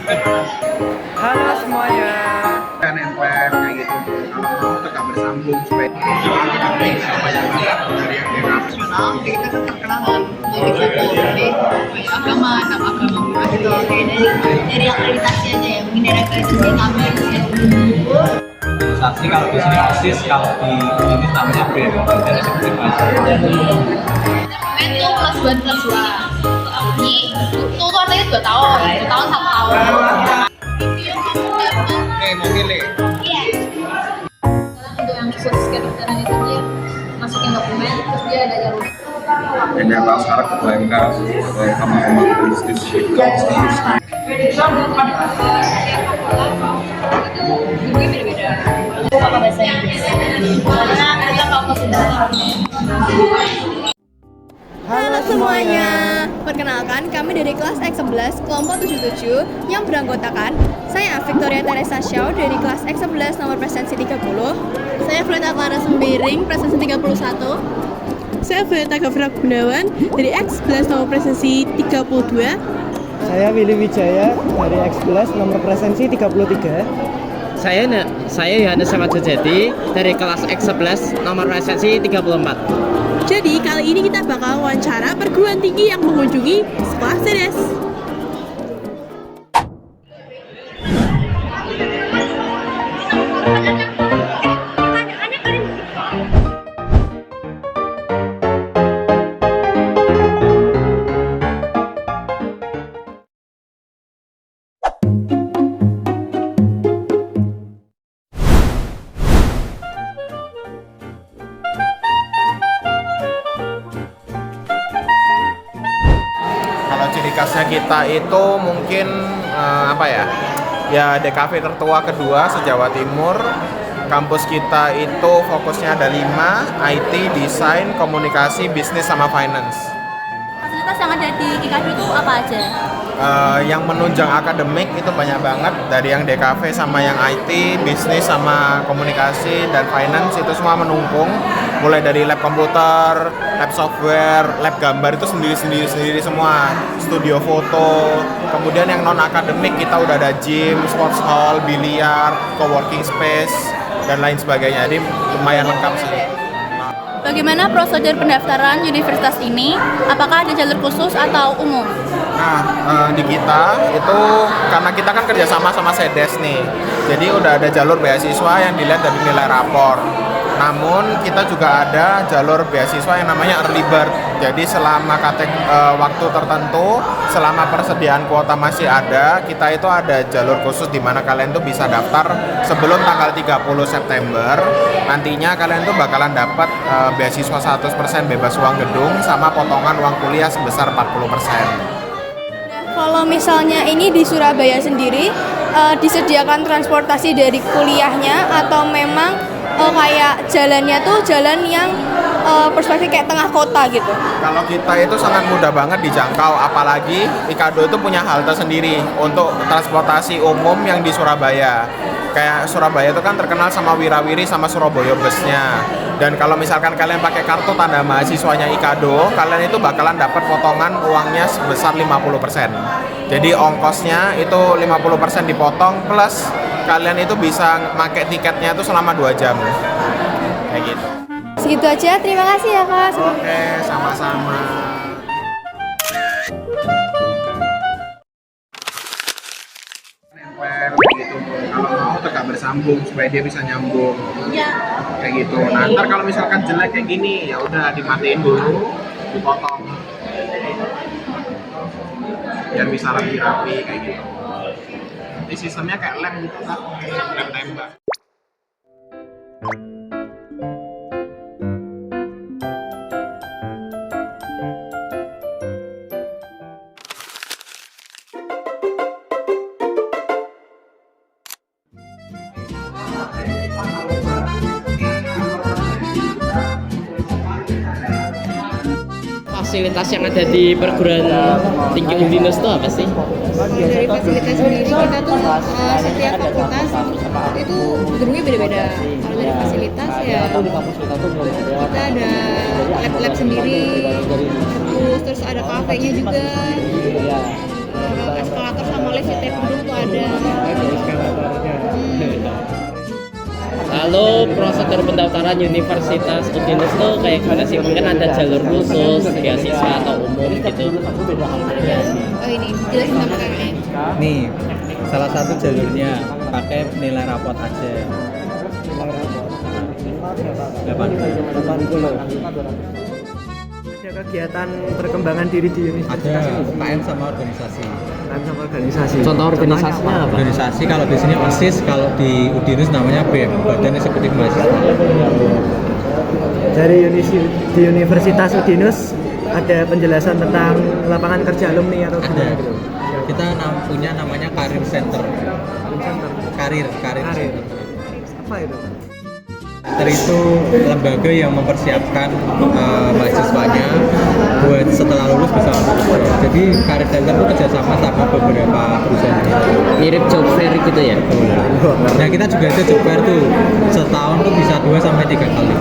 Halo semuanya. Kan nempel kayak gitu. Kalau mau tetap bersambung supaya dari yang nasional kita kan terkenal kan dari agama, enam agama gitu. Dari akreditasi aja ya, mungkin dari akreditasi kami saksi kalau di sini OSIS, kalau di ini namanya BEM, dari eksekutif aja. Main tuh kelas 2 tuh artinya 2 tahun, 2 tahun 1 tahun. mau milih. Iya. Untuk yang khusus kedokteran itu dia masukin dokumen, terus dia ada jalur. Yang dia tahu sekarang ketua MK sama konstitusi. Mungkin beda-beda. Apa bahasa Inggris? Karena kita kampus Halo semuanya, perkenalkan kami dari kelas X11 kelompok 77 yang beranggotakan saya Victoria Teresa Shaw dari kelas X11 nomor presensi 30. Saya Fleta Clara Sembiring presensi 31. Saya Violeta Gavira Gunawan dari X11 nomor presensi 32. Saya Willy Wijaya dari X11 nomor presensi 33. Saya Yohanes Ahmad Jajati dari kelas X11 nomor presensi 34. Jadi kali ini kita bakal wawancara perguruan tinggi yang mengunjungi sekolah CDS. Kalau ciri khasnya kita itu mungkin ya DKV tertua kedua se-Jawa Timur. Kampus kita itu fokusnya ada 5, IT, desain, komunikasi, bisnis, sama finance. Fasilitas yang ada di IKAD itu apa aja? Yang menunjang akademik itu banyak banget, dari yang DKV sama yang IT, bisnis sama komunikasi dan finance itu semua menumpung, mulai dari lab komputer, lab software, lab gambar itu sendiri semua, studio foto. Kemudian yang non akademik kita udah ada gym, sports hall, biliar, co-working space dan lain sebagainya. Jadi lumayan lengkap sih. Bagaimana prosedur pendaftaran universitas ini? Apakah ada jalur khusus atau umum? Nah, di kita itu karena kita kan kerjasama sama SEDES nih, jadi udah ada jalur beasiswa yang dilihat dari nilai rapor. Namun kita juga ada jalur beasiswa yang namanya early bird. Jadi selama waktu tertentu, selama persediaan kuota masih ada, kita itu ada jalur khusus di mana kalian tuh bisa daftar sebelum tanggal 30 September. Nantinya kalian tuh bakalan dapat beasiswa 100% bebas uang gedung sama potongan uang kuliah sebesar 40%. Kalau misalnya ini di Surabaya sendiri disediakan transportasi dari kuliahnya atau memang kayak jalannya tuh jalan yang perspektif kayak tengah kota gitu? Kalau kita itu sangat mudah banget dijangkau, apalagi IKADO itu punya halte sendiri untuk transportasi umum yang di Surabaya. Kayak Surabaya itu kan terkenal sama Wirawiri sama Surabaya busnya. Dan kalau misalkan kalian pakai kartu tanda mahasiswanya IKADO, kalian itu bakalan dapat potongan uangnya sebesar 50%. Jadi ongkosnya itu 50% dipotong, plus kalian itu bisa pakai tiketnya itu selama 2 jam. Kayak gitu. Segitu aja, terima kasih ya Kak. Oke, sama-sama. Nempel gitu. Kalau mau tetap bersambung supaya dia bisa nyambung. Iya. Kayak gitu. Nah, ntar kalau misalkan jelek kayak gini, ya udah dimatiin dulu, dipotong. Biar bisa lebih rapi kayak gitu. Ini sistemnya kayak lem gitu kan, lem tembak. Fasilitas yang ada di perguruan tinggi Udinus itu apa sih? Dari fasilitas sendiri kita tuh setiap fakultas itu gedungnya beda-beda. Kalau dari fasilitas ya kita ada lab-lab sendiri, terus ada kafenya juga, eskalator sama Polisi Burung tuh ada. Lalu prosedur pendaftaran Universitas Udinus tuh kayak gimana sih? Mungkin ada jalur khusus, beasiswa atau umum gitu. Oh ini, jelasin sama kakaknya. Nih, salah satu jalurnya pakai nilai rapot aja. 80. Ada kegiatan perkembangan diri di universitas Ada ini? UKM sama organisasi. UKM sama organisasi. Contoh organisasinya apa? Organisasi kalau di sini OSIS, kalau di Udinus namanya BEM, Badan Eksekutif Mahasiswa. Di Universitas Udinus ada penjelasan tentang lapangan kerja alumni atau Ada. gimana gitu? Kita punya namanya Karir Center. Karir Karir. Center. Apa itu? Center itu lembaga yang mempersiapkan mahasiswanya buat setelah lulus bisa lulus. Jadi Karir Center itu kerjasama sama beberapa perusahaan. Mirip job fair gitu ya? Nah kita juga ada job fair tuh, setahun tuh bisa 2 sampai 3 kali.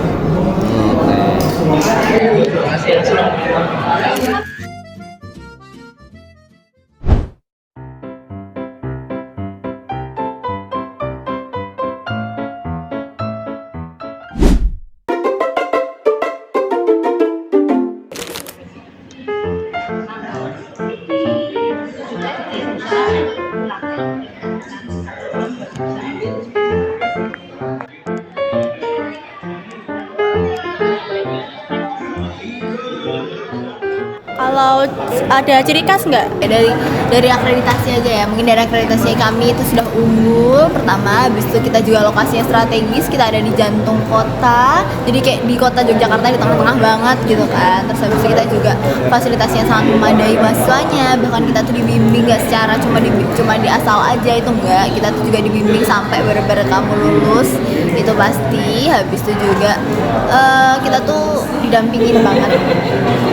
Kalau ada ciri khas nggak? Dari akreditasi aja ya, mungkin dari akreditasi kami itu sudah unggul pertama, habis itu kita juga lokasinya strategis, kita ada di jantung kota, jadi kayak di kota Yogyakarta di tengah-tengah banget gitu kan. Terus habis itu kita juga fasilitasnya sangat memadai mahasiswanya, bahkan kita tuh dibimbing nggak secara cuma di asal aja, itu enggak, kita tuh juga dibimbing sampai bener-bener kamu lulus itu pasti. Habis itu juga kita tuh didampingin banget.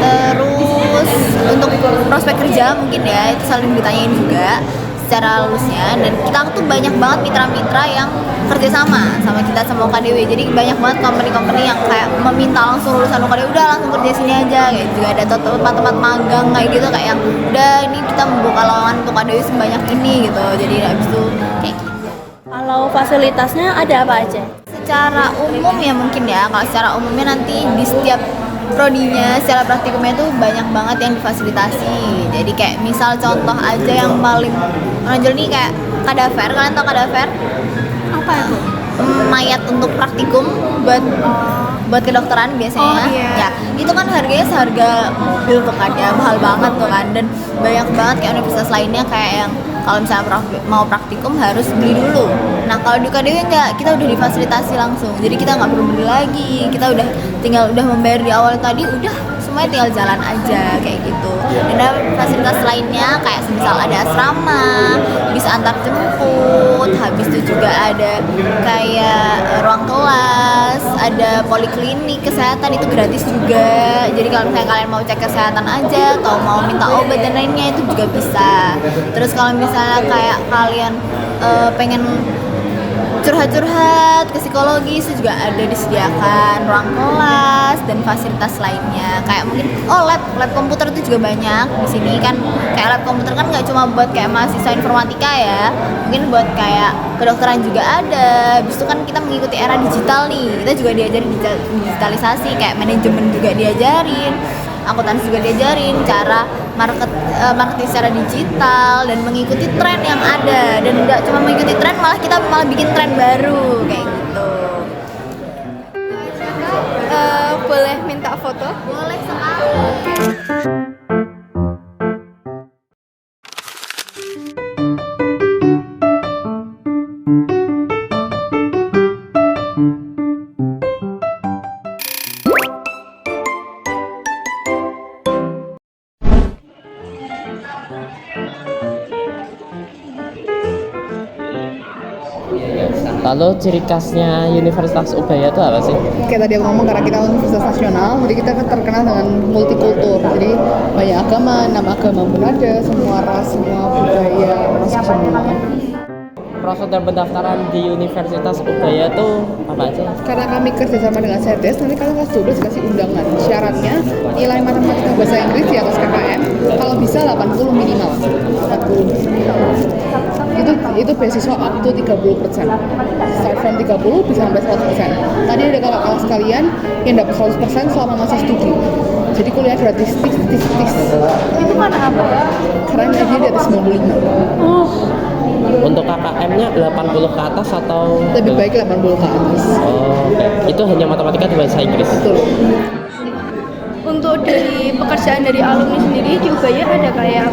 Terus untuk prospek kerja mungkin ya itu saling ditanyain juga secara lulusnya, dan kita tuh banyak banget mitra-mitra yang kerjasama sama kita sama UKDW. Jadi banyak banget company-company yang kayak meminta langsung lulusan UKDW udah langsung kerja sini aja, kayak juga ada tempat-tempat magang kayak gitu, kayak yang udah ini kita membuka lowongan untuk UKDW sebanyak ini gitu. Jadi habis itu kayak gitu. Kalau fasilitasnya ada apa aja? Secara umum ya mungkin ya, kalau secara umumnya nanti di setiap prodinya secara praktikumnya tuh banyak banget yang difasilitasi. Jadi kayak misal contoh aja yang paling menonjol nih kayak kadaver. Kalian tau kadaver? Apa itu? Mayat untuk praktikum buat kedokteran biasanya. Oh, iya. Ya itu kan harganya seharga mobil tuh kan ya, mahal banget tuh kan. Dan banyak banget kayak universitas lainnya kayak yang kalau misalnya mau praktikum harus beli dulu. Nah kalau di UKDW enggak, kita udah difasilitasi langsung. Jadi kita nggak perlu beli lagi, kita udah membayar di awal tadi, udah semuanya tinggal jalan aja kayak gitu. Dan ada fasilitas lainnya kayak misal ada asrama, bisa antar jemput, habis itu juga ada kayak ruang kelas, ada poliklinik kesehatan itu gratis juga. Jadi kalau misalnya kalian mau cek kesehatan aja atau mau minta obat dan lainnya itu juga bisa. Terus kalau misalnya kayak kalian pengen curhat-curhat ke psikologis itu juga ada disediakan ruang kelas dan fasilitas lainnya. Kayak mungkin lab komputer itu juga banyak di sini kan. Kayak lab komputer kan nggak cuma buat kayak mahasiswa informatika ya, mungkin buat kayak kedokteran juga ada. Habis itu kan kita mengikuti era digital nih, kita juga diajarin digitalisasi, kayak manajemen juga diajarin, akuntansi juga diajarin, cara marketing secara digital dan mengikuti tren yang ada. Dan nggak cuma mengikuti tren, kita malah bikin tren baru kayak gitu. Boleh minta foto? Boleh sekali. Lalu ciri khasnya Universitas Ubaya itu apa sih? Kayak tadi aku ngomong, karena kita universitas nasional, jadi kita kan terkenal dengan multikultur. Jadi banyak agama, 6 agama pun ada, semua ras, semua budaya masuk semua. Prosedur pendaftaran di Universitas Ubaya itu apa aja? Karena kami kerjasama dengan SEDES, nanti kalian kelas 12 dikasih undangan. Syaratnya nilai matematika bahasa Inggris di atas KKM, kalau bisa 80 minimal. 80. itu beasiswa up to 30%. Start from 30 bisa sampai 100%. Tadi ada kakak kelas sekalian yang dapat 100% selama masa studi. Jadi kuliah gratis, tis. Itu mana apa? Karena dia di atas 95. Untuk KKM-nya 80 ke atas atau Lebih baik 80 ke atas. Oh, oke. Itu hanya matematika dan bahasa Inggris. Betul. Untuk dari pekerjaan dari alumni sendiri di Ubaya ada kayak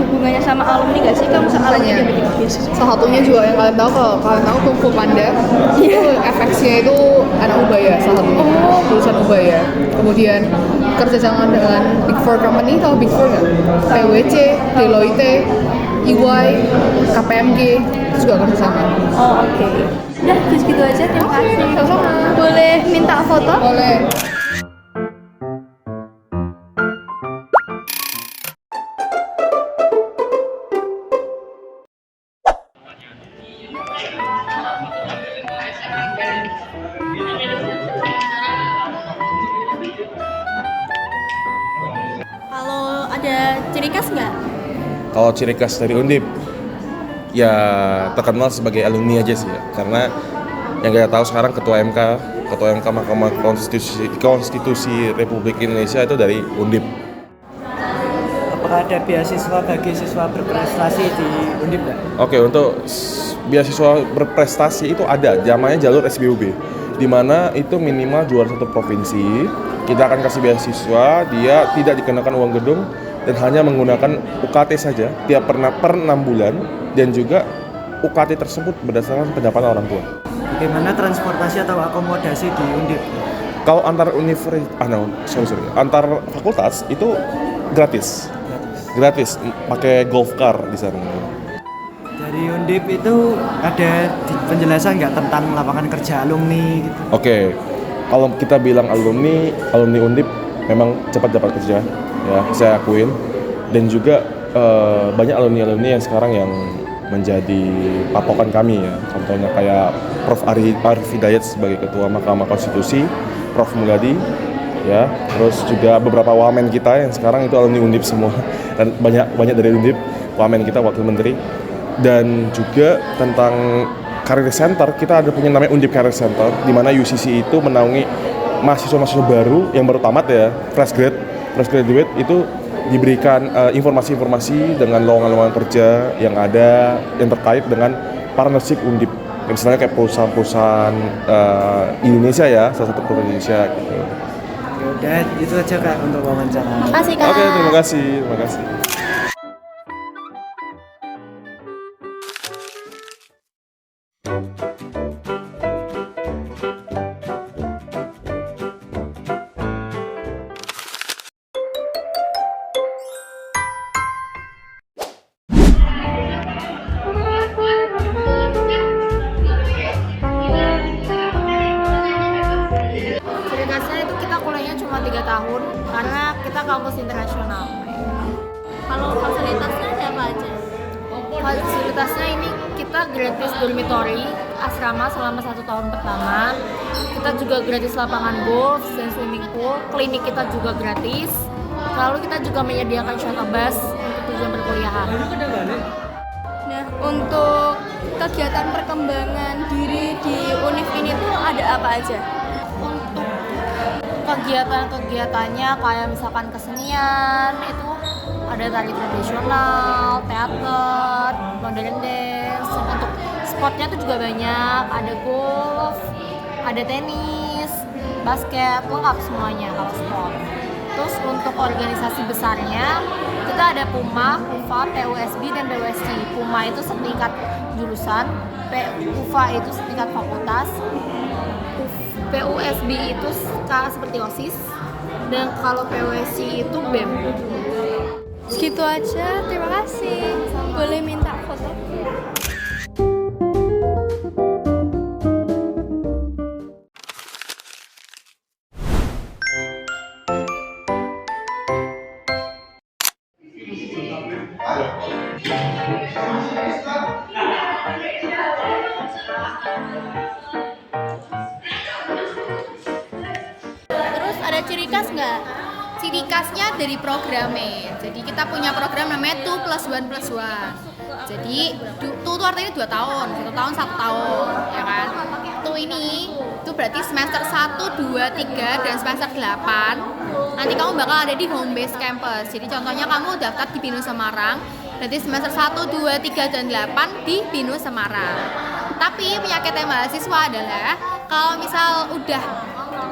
hubungannya sama alumni nggak sih? Kamu alumni Makanya, dan bikin beasiswa. salah satunya juga yang kalian tahu, kalau kalian tahu Kung Fu Panda itu FX-nya itu anak Ubaya, salah satunya lulusan Ubaya. Kemudian kerjasama dengan Big Four company, tahu Big Four nggak? PwC, Deloitte, EY, KPMG itu juga kerjasama. Oh oke. Udah gitu aja, terima kasih. Sama-sama. Boleh minta foto? Boleh. Kalau ada ciri khas nggak? Kalau ciri khas dari Undip, ya terkenal sebagai alumni aja sih ya. Karena yang kita tahu sekarang Ketua MK Mahkamah Konstitusi Republik Indonesia itu dari Undip. Apakah ada beasiswa bagi siswa berprestasi di Undip nggak? Oke, untuk beasiswa berprestasi itu ada, namanya jalur SBUB, di mana itu minimal juara satu provinsi. Kita akan kasih beasiswa, dia tidak dikenakan uang gedung dan hanya menggunakan UKT saja tiap per 6 bulan, dan juga UKT tersebut berdasarkan pendapatan orang tua. Bagaimana transportasi atau akomodasi di Undip? Kalau antar antar fakultas itu gratis, pakai golf car di sana. Dari Undip itu ada penjelasan nggak tentang lapangan kerja alumni gitu? Oke, kalau kita bilang alumni Undip memang cepat dapat kerja, ya saya akuin. Dan juga banyak alumni yang sekarang yang menjadi patokan kami ya. Contohnya kayak Prof. Arif Hidayat sebagai Ketua Mahkamah Konstitusi, Prof. Muladi, ya. Terus juga beberapa wamen kita yang sekarang itu alumni Undip semua, dan banyak dari Undip, wamen kita, wakil menteri. Dan juga tentang Career Center, kita ada punya namanya Undip Career Center, di mana UCC itu menaungi mahasiswa baru yang baru tamat ya, fresh graduate itu diberikan informasi-informasi dengan lowongan-lowongan kerja yang ada yang terkait dengan partnership Undip. Misalnya kayak perusahaan-perusahaan Indonesia ya, salah satu perusahaan Indonesia gitu. Ya udah, itu aja Kak untuk wawancara. Makasih Kak. Oke, terima kasih. Ciri khasnya itu kita kuliahnya cuma 3 tahun karena kita kampus internasional. Kalau fasilitasnya ada apa aja? Fasilitasnya ini kita gratis dormitory, asrama selama 1 tahun pertama. Kita juga gratis lapangan golf dan swimming pool. Klinik kita juga gratis. Lalu kita juga menyediakan shuttle bus untuk tujuan perkuliahan. Nah, untuk kegiatan perkembangan diri di Univ ini tuh ada apa aja? Untuk kegiatan-kegiatannya kayak misalkan kesenian itu ada tari tradisional, teater, modern dance. Untuk sportnya tuh juga banyak, ada golf, ada tenis, basket, lengkap semuanya kalau sport. Terus untuk organisasi besarnya kita ada PUMA, PUFA, PUSB, dan PUSC. PUMA itu setingkat jurusan, PUFA itu setingkat fakultas, PUSB itu seperti OSIS, dan kalau PUSC itu BEM. Segitu aja, terima kasih. Boleh minta foto? Terus ada ciri khas nggak? Ciri khasnya dari programnya. Jadi kita punya program namanya 2+1+1. Jadi tuh artinya 2 tahun, 1 tahun 1 tahun, ya kan? Tuh ini itu berarti semester 1, 2, 3 dan semester 8 nanti kamu bakal ada di home base campus. Jadi contohnya kamu daftar di BINUS Semarang, berarti semester 1, 2, 3 dan 8 di BINUS Semarang. Tapi penyakitnya mahasiswa adalah kalau misal udah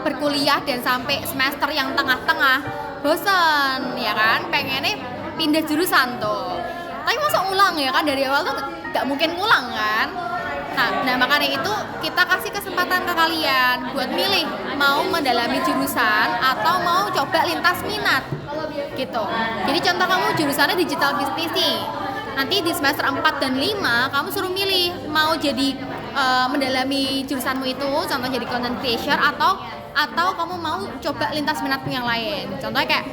berkuliah dan sampai semester yang tengah-tengah bosen, ya kan? Pengennya pindah jurusan tuh. Tapi masa ulang ya kan, dari awal tuh gak mungkin ngulang kan. Nah makanya itu kita kasih kesempatan ke kalian buat milih mau mendalami jurusan atau mau coba lintas minat gitu. Jadi contoh kamu jurusannya digital business nih, nanti di semester 4 dan 5 kamu suruh milih mau jadi mendalami jurusanmu itu, contoh jadi content creator atau kamu mau coba lintas minatmu yang lain. Contohnya kayak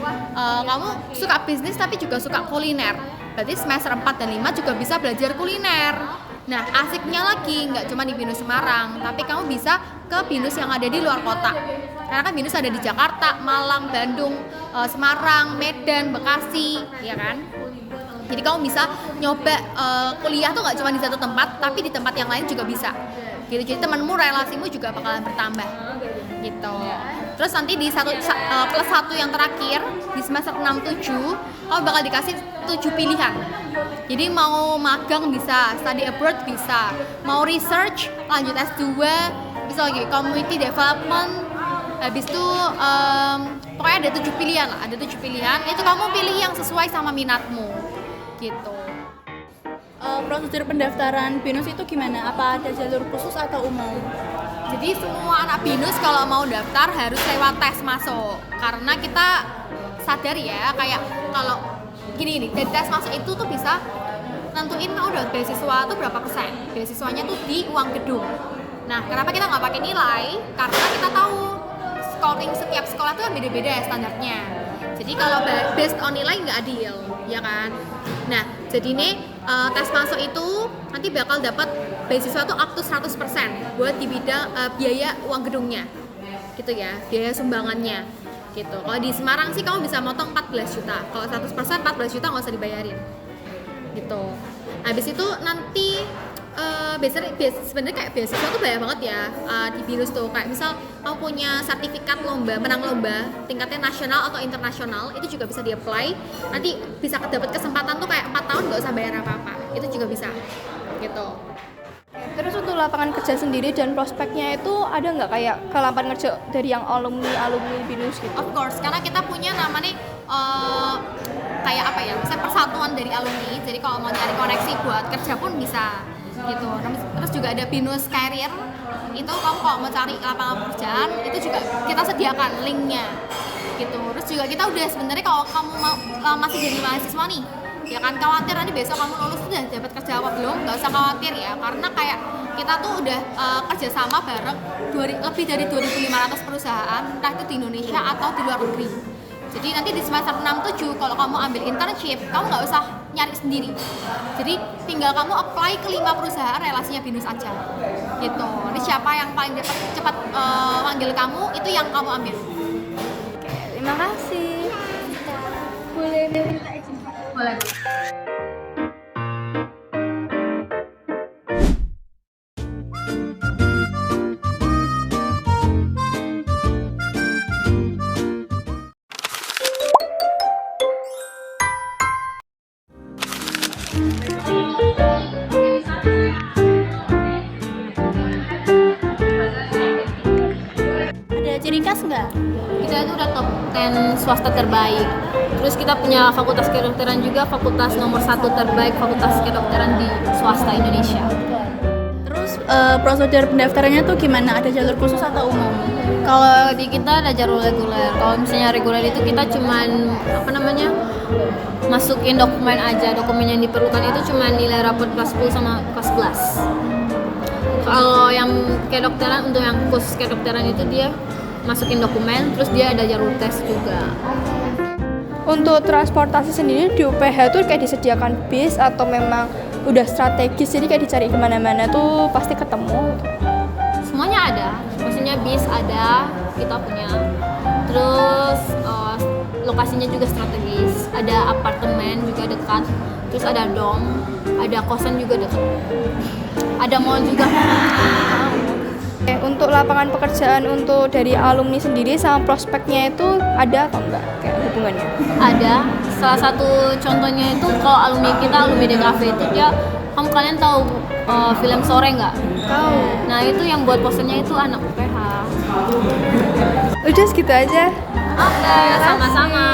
kamu suka bisnis tapi juga suka kuliner, berarti semester 4 dan 5 juga bisa belajar kuliner. Nah asiknya lagi nggak cuma di BINUS Semarang, tapi kamu bisa ke BINUS yang ada di luar kota. Karena kan BINUS ada di Jakarta, Malang, Bandung, Semarang, Medan, Bekasi, ya kan? Jadi kamu bisa nyoba kuliah tuh nggak cuma di satu tempat, tapi di tempat yang lain juga bisa. Gitu. Jadi temanmu, relasimu juga bakalan bertambah. Gitu. Terus nanti di plus 1 yang terakhir di semester 6-7 kamu bakal dikasih 7 pilihan. Jadi mau magang bisa, study abroad bisa, mau research lanjut S2 bisa lagi, community development, habis itu pokoknya ada 7 pilihan lah, ada 7 pilihan. Itu kamu pilih yang sesuai sama minatmu gitu. Prosedur pendaftaran BINUS itu gimana? Apa ada jalur khusus atau umum? Jadi semua anak BINUS kalau mau daftar harus lewat tes masuk. Karena kita sadar ya, kayak kalau gini dari tes masuk itu tuh bisa nentuin kamu udah beasiswa tuh berapa persen. Beasiswanya tuh di uang gedung. Nah, kenapa kita nggak pakai nilai? Karena kita tahu scoring setiap sekolah tuh kan beda-beda ya standarnya. Jadi kalau based on nilai nggak adil, ya kan? Nah, jadi nih tes masuk itu nanti bakal dapat beasiswa tuh up to 100% buat di bidang biaya uang gedungnya, gitu ya, biaya sumbangannya, gitu. Kalau di Semarang sih kamu bisa motong 14 juta, kalau 100% 14 juta nggak usah dibayarin, gitu. Habis itu nanti sebenarnya kayak beasiswa tuh banyak banget ya di BINUS tuh, kayak misal kamu punya sertifikat lomba, menang lomba tingkatnya nasional atau internasional, itu juga bisa di-apply, nanti bisa dapat kesempatan tuh kayak 4 tahun nggak usah bayar apa-apa, itu juga bisa gitu. Terus untuk lapangan kerja sendiri dan prospeknya itu ada nggak kayak ke lapangan kerja dari yang alumni BINUS gitu? Of course, karena kita punya namanya kayak apa ya, misalnya persatuan dari alumni, jadi kalau mau nyari koneksi buat kerja pun bisa gitu. Terus juga ada BINUS Career, itu kamu kalau mau cari lapangan pekerjaan itu juga kita sediakan linknya gitu. Terus juga kita udah sebenarnya kalau kamu mau masih jadi mahasiswa nih, ya kan khawatir nanti besok kamu lulus udah dapat kerja apa belum, nggak usah khawatir ya, karena kayak kita tuh udah kerjasama bareng lebih dari 2.500 perusahaan, entah itu di Indonesia atau di luar negeri. Jadi nanti di semester 6-7 kalau kamu ambil internship, kamu nggak usah nyari sendiri. Jadi tinggal kamu apply ke 5 perusahaan relasinya BINUS aja. Gitu. Jadi siapa yang paling cepat manggil kamu, itu yang kamu ambil. Oke, terima kasih. Boleh minta izin? Boleh. Ada ciri khas nggak? Kita itu udah top 10 swasta terbaik. Terus kita punya fakultas kedokteran juga, fakultas nomor 1 terbaik fakultas kedokteran di swasta Indonesia. Terus prosedur pendaftarannya tuh gimana? Ada jalur khusus atau umum? Kalau di kita ada jalur reguler. Kalau misalnya reguler itu kita cuman masukin dokumen aja. Dokumen yang diperlukan itu cuman nilai raport kelas 10 sama kelas 11. Kalau yang kedokteran, untuk yang khusus kedokteran itu dia masukin dokumen, terus dia ada jalur tes juga. Untuk transportasi sendiri di UPH tuh kayak disediakan bis atau memang udah strategis, jadi kayak dicari kemana-mana tuh pasti ketemu? Semuanya ada, maksudnya bis ada, kita punya. Terus lokasinya juga strategis, ada apartemen juga dekat, terus ada dom. ada kosan juga deket, ada mall juga. Untuk lapangan pekerjaan untuk dari alumni sendiri sama prospeknya itu ada atau enggak kayak hubungannya? Ada, salah satu contohnya itu kalau alumni kita, alumni DKV itu dia, kalian tahu film Sore nggak? Tahu. Nah itu yang buat posternya itu anak UPH. Udah segitu aja. Oke, sama-sama.